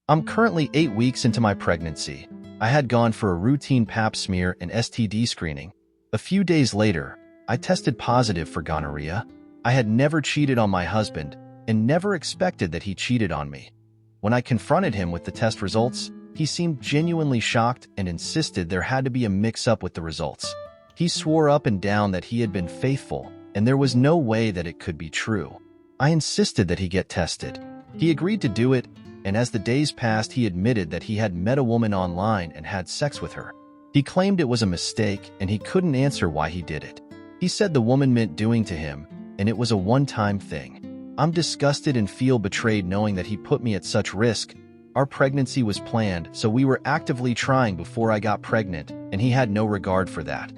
I'm currently 8 weeks into my pregnancy. I had gone for a routine pap smear and STD screening. A few days later, I tested positive for gonorrhea. I had never cheated on my husband and never expected that he cheated on me. When I confronted him with the test results, he seemed genuinely shocked and insisted there had to be a mix-up with the results. He swore up and down that he had been faithful, and there was no way that it could be true. I insisted that he get tested. He agreed to do it, and as the days passed, he admitted that he had met a woman online and had sex with her. He claimed it was a mistake, and he couldn't answer why he did it. He said the woman meant doing to him, and it was a one-time thing. I'm disgusted and feel betrayed knowing that he put me at such risk. Our pregnancy was planned, so we were actively trying before I got pregnant, and he had no regard for that.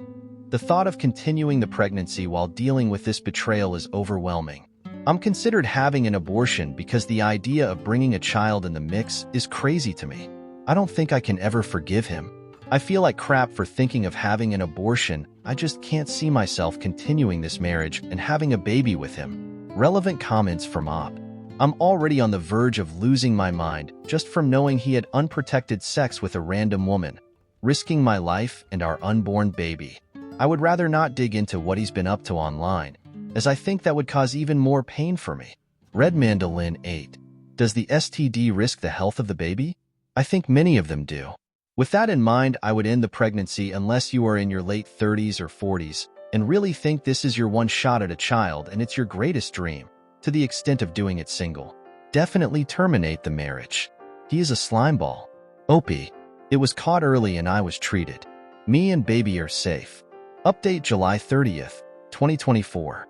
The thought of continuing the pregnancy while dealing with this betrayal is overwhelming. I'm considered having an abortion because the idea of bringing a child in the mix is crazy to me. I don't think I can ever forgive him. I feel like crap for thinking of having an abortion. I just can't see myself continuing this marriage and having a baby with him. Relevant comments from Op. I'm already on the verge of losing my mind just from knowing he had unprotected sex with a random woman, risking my life and our unborn baby. I would rather not dig into what he's been up to online, as I think that would cause even more pain for me. Red Mandolin 8. Does the STD risk the health of the baby? I think many of them do. With that in mind, I would end the pregnancy unless you are in your late 30s or 40s and really think this is your one shot at a child and it's your greatest dream, to the extent of doing it single. Definitely terminate the marriage. He is a slimeball. Opie. It was caught early and I was treated. Me and baby are safe. Update July 30th, 2024.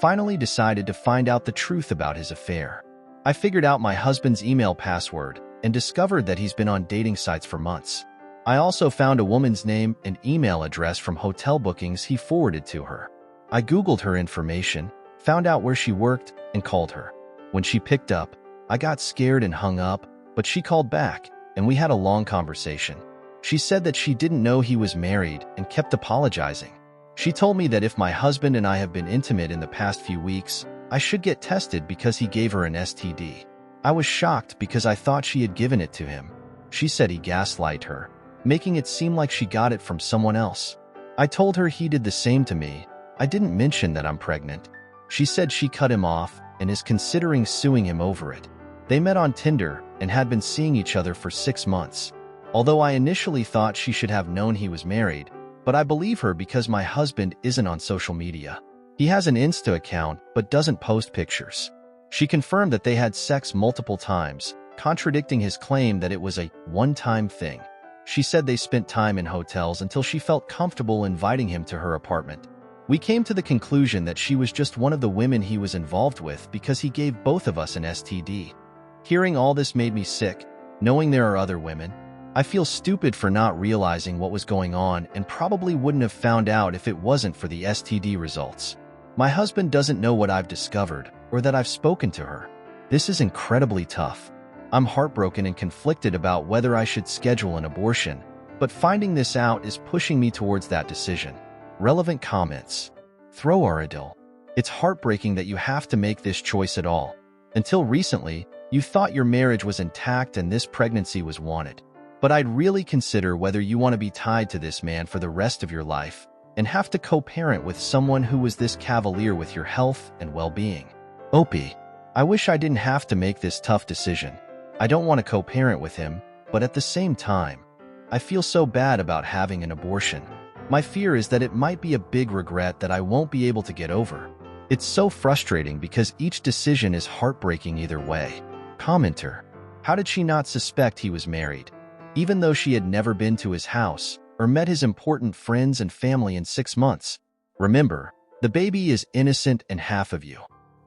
Finally decided to find out the truth about his affair. I figured out my husband's email password and discovered that he's been on dating sites for months. I also found a woman's name and email address from hotel bookings he forwarded to her. I Googled her information, found out where she worked, and called her. When she picked up, I got scared and hung up, but she called back, and we had a long conversation. She said that she didn't know he was married and kept apologizing. She told me that if my husband and I have been intimate in the past few weeks, I should get tested because he gave her an STD. I was shocked because I thought she had given it to him. She said he gaslighted her, making it seem like she got it from someone else. I told her he did the same to me. I didn't mention that I'm pregnant. She said she cut him off and is considering suing him over it. They met on Tinder and had been seeing each other for 6 months. Although I initially thought she should have known he was married, but I believe her because my husband isn't on social media. He has an Insta account but doesn't post pictures. She confirmed that they had sex multiple times, contradicting his claim that it was a one-time thing. She said they spent time in hotels until she felt comfortable inviting him to her apartment. We came to the conclusion that she was just one of the women he was involved with because he gave both of us an STD. Hearing all this made me sick, knowing there are other women. I feel stupid for not realizing what was going on and probably wouldn't have found out if it wasn't for the STD results. My husband doesn't know what I've discovered or that I've spoken to her. This is incredibly tough. I'm heartbroken and conflicted about whether I should schedule an abortion, but finding this out is pushing me towards that decision. Relevant comments. Throw Aradil. It's heartbreaking that you have to make this choice at all. Until recently, you thought your marriage was intact and this pregnancy was wanted. But I'd really consider whether you want to be tied to this man for the rest of your life and have to co-parent with someone who was this cavalier with your health and well-being. Opie. I wish I didn't have to make this tough decision. I don't want to co-parent with him, but at the same time, I feel so bad about having an abortion. My fear is that it might be a big regret that I won't be able to get over. It's so frustrating because each decision is heartbreaking either way. Commenter. How did she not suspect he was married? Even though she had never been to his house or met his important friends and family in 6 months. Remember, the baby is innocent and half of you.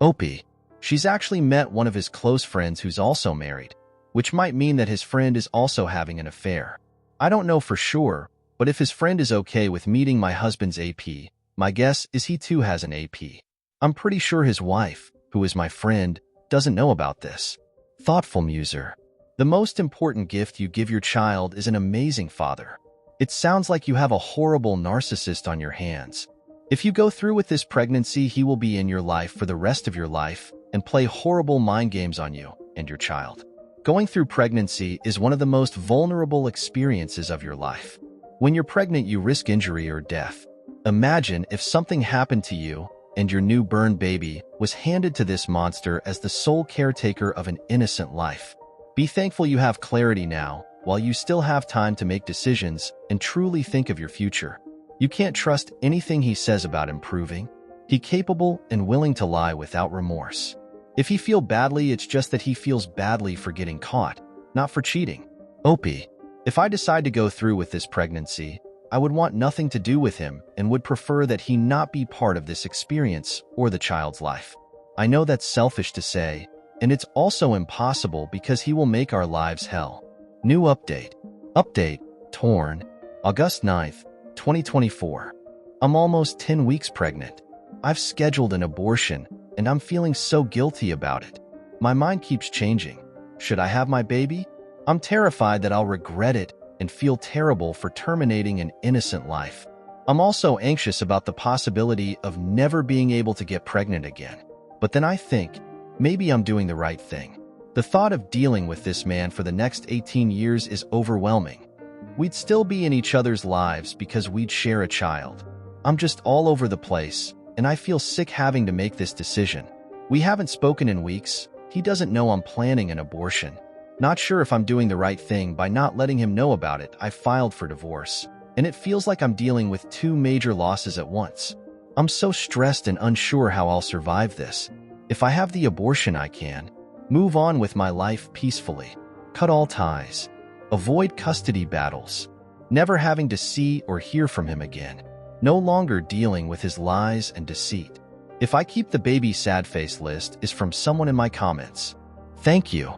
Opie. She's actually met one of his close friends who's also married, which might mean that his friend is also having an affair. I don't know for sure, but if his friend is okay with meeting my husband's AP, my guess is he too has an AP. I'm pretty sure his wife, who is my friend, doesn't know about this. Thoughtful Muser. The most important gift you give your child is an amazing father. It sounds like you have a horrible narcissist on your hands. If you go through with this pregnancy, he will be in your life for the rest of your life and play horrible mind games on you and your child. Going through pregnancy is one of the most vulnerable experiences of your life. When you're pregnant, you risk injury or death. Imagine if something happened to you and your newborn baby was handed to this monster as the sole caretaker of an innocent life. Be thankful you have clarity now, while you still have time to make decisions and truly think of your future. You can't trust anything he says about improving. He's capable and willing to lie without remorse. If he feels badly, it's just that he feels badly for getting caught, not for cheating. Opie, if I decide to go through with this pregnancy, I would want nothing to do with him and would prefer that he not be part of this experience or the child's life. I know that's selfish to say, and it's also impossible because he will make our lives hell. New update. Update, torn, August 9th, 2024. I'm almost 10 weeks pregnant. I've scheduled an abortion, and I'm feeling so guilty about it. My mind keeps changing. Should I have my baby? I'm terrified that I'll regret it and feel terrible for terminating an innocent life. I'm also anxious about the possibility of never being able to get pregnant again. But then I think, maybe I'm doing the right thing. The thought of dealing with this man for the next 18 years is overwhelming. We'd still be in each other's lives because we'd share a child. I'm just all over the place, and I feel sick having to make this decision. We haven't spoken in weeks. He doesn't know I'm planning an abortion. Not sure if I'm doing the right thing by not letting him know about it. I filed for divorce, and it feels like I'm dealing with two major losses at once. I'm so stressed and unsure how I'll survive this. If I have the abortion, I can move on with my life peacefully, cut all ties, avoid custody battles, never having to see or hear from him again, no longer dealing with his lies and deceit. If I keep the baby sad face list is from someone in my comments. Thank you.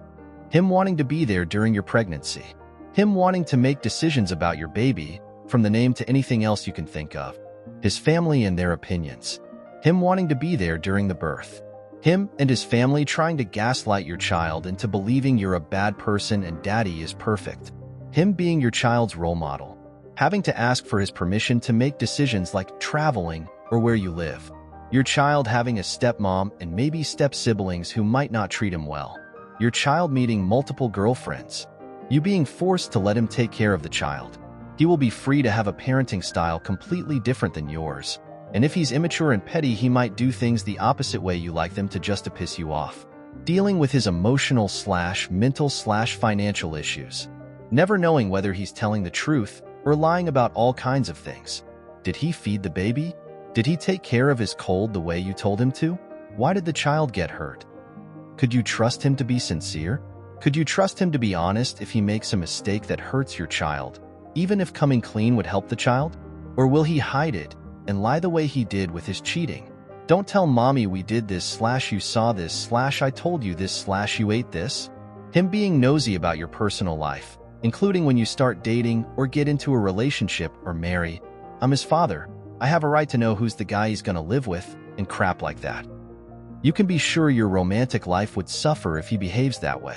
Him wanting to be there during your pregnancy. Him wanting to make decisions about your baby, from the name to anything else you can think of. His family and their opinions. Him wanting to be there during the birth. Him and his family trying to gaslight your child into believing you're a bad person and daddy is perfect. Him being your child's role model. Having to ask for his permission to make decisions like traveling or where you live. Your child having a stepmom and maybe step-siblings who might not treat him well. Your child meeting multiple girlfriends. You being forced to let him take care of the child. He will be free to have a parenting style completely different than yours. And if he's immature and petty, he might do things the opposite way you like them just to piss you off. Dealing with his emotional/mental/financial issues. Never knowing whether he's telling the truth or lying about all kinds of things. Did he feed the baby? Did he take care of his cold the way you told him to? Why did the child get hurt? Could you trust him to be sincere? Could you trust him to be honest if he makes a mistake that hurts your child, even if coming clean would help the child? Or will he hide it and lie the way he did with his cheating? Don't tell mommy we did this/you saw this/I told you this/you ate this. Him being nosy about your personal life, including when you start dating or get into a relationship or marry. I'm his father. I have a right to know who's the guy he's gonna live with and crap like that. You can be sure your romantic life would suffer if he behaves that way.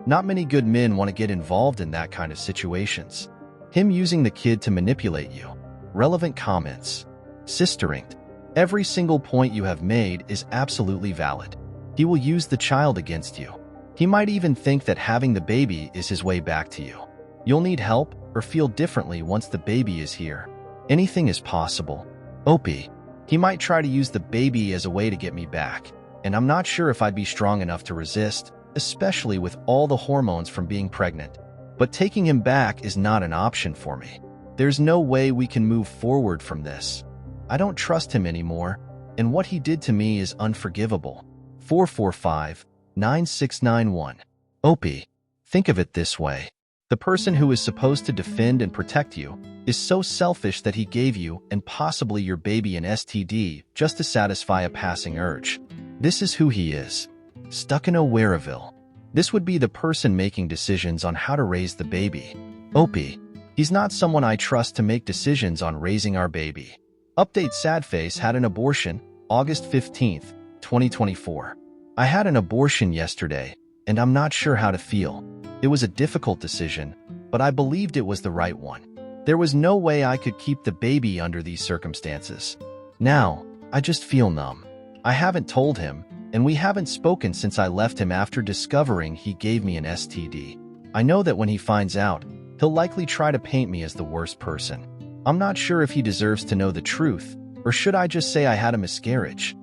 Not many good men want to get involved in that kind of situations. Him using the kid to manipulate you. Relevant comments. Sisterinked. Every single point you have made is absolutely valid. He will use the child against you. He might even think that having the baby is his way back to you. You'll need help or feel differently once the baby is here. Anything is possible. Opie. He might try to use the baby as a way to get me back. And I'm not sure if I'd be strong enough to resist, especially with all the hormones from being pregnant. But taking him back is not an option for me. There's no way we can move forward from this. I don't trust him anymore, and what he did to me is unforgivable. 445-9691. Opie, think of it this way. The person who is supposed to defend and protect you is so selfish that he gave you and possibly your baby an STD just to satisfy a passing urge. This is who he is. Stuck in a Wareville. This would be the person making decisions on how to raise the baby. Opie, he's not someone I trust to make decisions on raising our baby. Update: Sadface had an abortion, August 15th, 2024. I had an abortion yesterday, and I'm not sure how to feel. It was a difficult decision, but I believed it was the right one. There was no way I could keep the baby under these circumstances. Now, I just feel numb. I haven't told him, and we haven't spoken since I left him after discovering he gave me an STD. I know that when he finds out, he'll likely try to paint me as the worst person. I'm not sure if he deserves to know the truth, or should I just say I had a miscarriage?